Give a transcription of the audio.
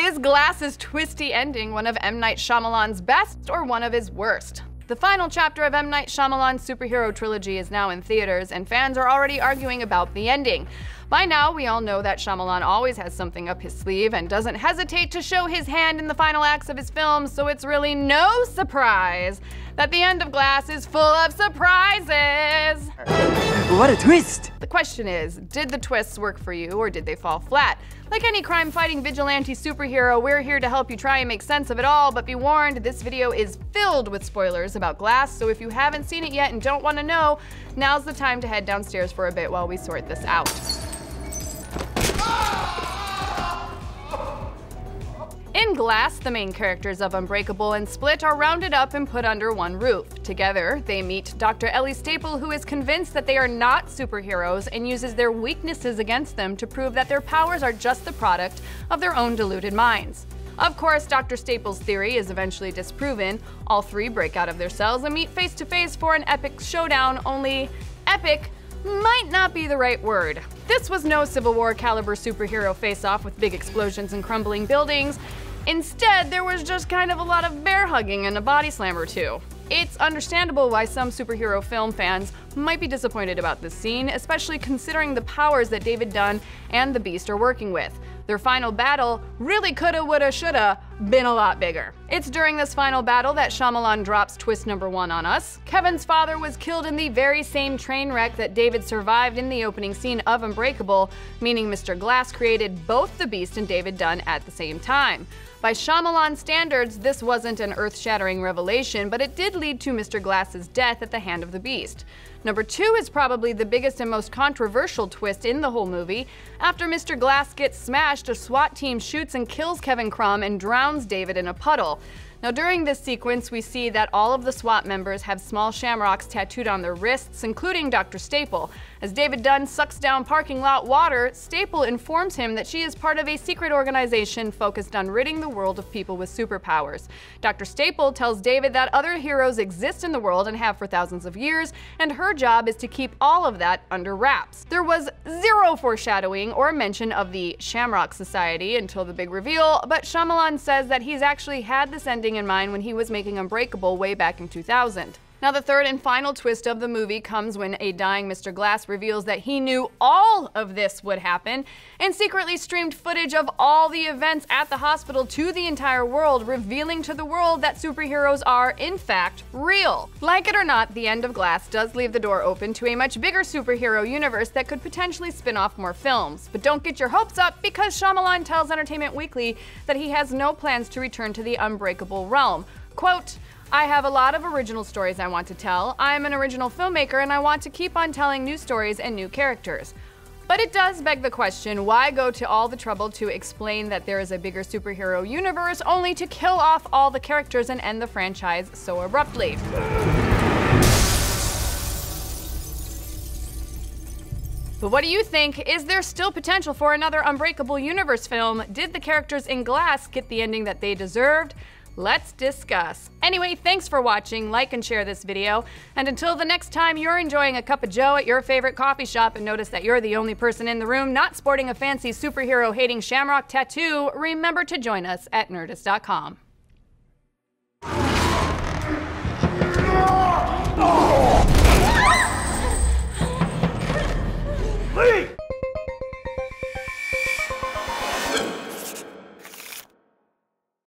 Is Glass's twisty ending one of M. Night Shyamalan's best or one of his worst? The final chapter of M. Night Shyamalan's superhero trilogy is now in theaters, and fans are already arguing about the ending. By now, we all know that Shyamalan always has something up his sleeve and doesn't hesitate to show his hand in the final acts of his films, so it's really no surprise that the end of Glass is full of surprises. What a twist! The question is, did the twists work for you or did they fall flat? Like any crime-fighting vigilante superhero, we're here to help you try and make sense of it all, but be warned, this video is filled with spoilers about Glass, so if you haven't seen it yet and don't want to know, now's the time to head downstairs for a bit while we sort this out. In Glass, the main characters of Unbreakable and Split are rounded up and put under one roof. Together, they meet Dr. Ellie Staple, who is convinced that they are not superheroes and uses their weaknesses against them to prove that their powers are just the product of their own deluded minds. Of course, Dr. Staple's theory is eventually disproven. All three break out of their cells and meet face to face for an epic showdown, only epic might not be the right word. This was no Civil War caliber superhero face-off with big explosions and crumbling buildings. Instead, there was just kind of a lot of bear hugging and a body slam or two. It's understandable why some superhero film fans might be disappointed about this scene, especially considering the powers that David Dunn and the Beast are working with. Their final battle really coulda, woulda, shoulda been a lot bigger. It's during this final battle that Shyamalan drops twist number 1 on us. Kevin's father was killed in the very same train wreck that David survived in the opening scene of Unbreakable, meaning Mr. Glass created both the Beast and David Dunn at the same time. By Shyamalan standards, this wasn't an earth-shattering revelation, but it did lead to Mr. Glass's death at the hand of the Beast. Number 2 is probably the biggest and most controversial twist in the whole movie. After Mr. Glass gets smashed, a SWAT team shoots and kills Kevin Crumb and drowns David in a puddle. Now, during this sequence, we see that all of the SWAT members have small shamrocks tattooed on their wrists, including Dr. Staple. As David Dunn sucks down parking lot water, Staple informs him that she is part of a secret organization focused on ridding the world of people with superpowers. Dr. Staple tells David that other heroes exist in the world and have for thousands of years, and her job is to keep all of that under wraps. There was zero foreshadowing or mention of the Shamrock Society until the big reveal, but Shyamalan says that he's actually had this ending in mind when he was making Unbreakable way back in 2000. Now, the third and final twist of the movie comes when a dying Mr. Glass reveals that he knew all of this would happen and secretly streamed footage of all the events at the hospital to the entire world, revealing to the world that superheroes are, in fact, real. Like it or not, the end of Glass does leave the door open to a much bigger superhero universe that could potentially spin off more films. But don't get your hopes up, because Shyamalan tells Entertainment Weekly that he has no plans to return to the Unbreakable realm. Quote, "I have a lot of original stories I want to tell. I'm an original filmmaker and I want to keep on telling new stories and new characters." But it does beg the question, why go to all the trouble to explain that there is a bigger superhero universe only to kill off all the characters and end the franchise so abruptly? But what do you think? Is there still potential for another Unbreakable universe film? Did the characters in Glass get the ending that they deserved? Let's discuss. Anyway, thanks for watching, like and share this video, and until the next time you're enjoying a cup of joe at your favorite coffee shop and notice that you're the only person in the room not sporting a fancy superhero-hating shamrock tattoo, remember to join us at Nerdist.com.